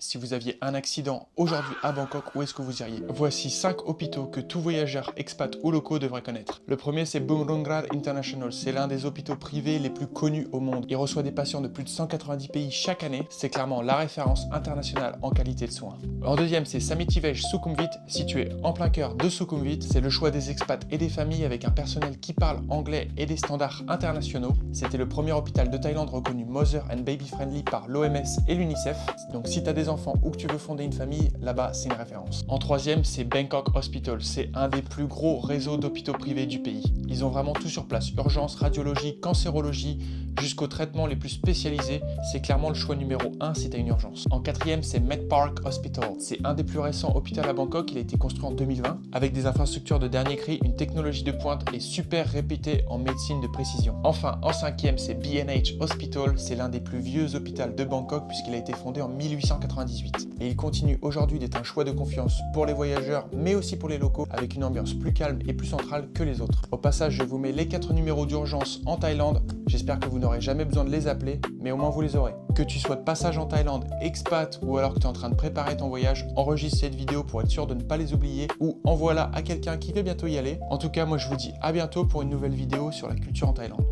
si vous aviez un accident aujourd'hui à Bangkok, où est-ce que vous iriez? Voici 5 hôpitaux que tout voyageur, expat ou locaux devrait connaître. Le premier, c'est Bumrungrad International. C'est l'un des hôpitaux privés les plus connus au monde. Il reçoit des patients de plus de 190 pays chaque année. C'est clairement la référence internationale en qualité de soins. En deuxième, c'est Samitivaj Sukhumvit, situé en plein cœur de Sukhumvit. C'est le choix des expats et des familles avec un personnel qui parle anglais et des standards internationaux. C'était le premier hôpital de Thaïlande reconnu Mother and Baby Friendly par l'OMS et l'UNICEF. Donc si tu as des enfants ou que tu veux fonder une famille, là-bas c'est une référence. En troisième, c'est Bangkok Hospital. C'est un des plus gros réseaux d'hôpitaux privés du pays. Ils ont vraiment tout sur place, urgence, radiologie, cancérologie, jusqu'aux traitements les plus spécialisés. C'est clairement le choix numéro 1 si tu as une urgence. En quatrième, c'est Medpark Hospital. C'est un des plus récents hôpitaux à Bangkok. Il a été construit en 2020 avec des infrastructures de dernier cri, une technologie de pointe et super réputée en médecine de précision. Enfin, en cinquième, c'est B&H Hospital. C'est l'un des plus vieux hôpitaux de Bangkok puisqu'il a été fondé en 1898. Et il continue aujourd'hui d'être un choix de confiance pour les voyageurs mais aussi pour les locaux avec une ambiance plus calme et plus centrale que les autres. Au passage, je vous mets les 4 numéros d'urgence en Thaïlande. J'espère que vous n'aurez jamais besoin de les appeler, mais au moins vous les aurez. Que tu sois de passage en Thaïlande, expat ou alors que tu es en train de préparer ton voyage, enregistre cette vidéo pour être sûr de ne pas les oublier ou envoie-la à quelqu'un qui va bientôt y aller. En tout cas, moi je vous dis à bientôt pour une nouvelle vidéo sur la culture en Thaïlande.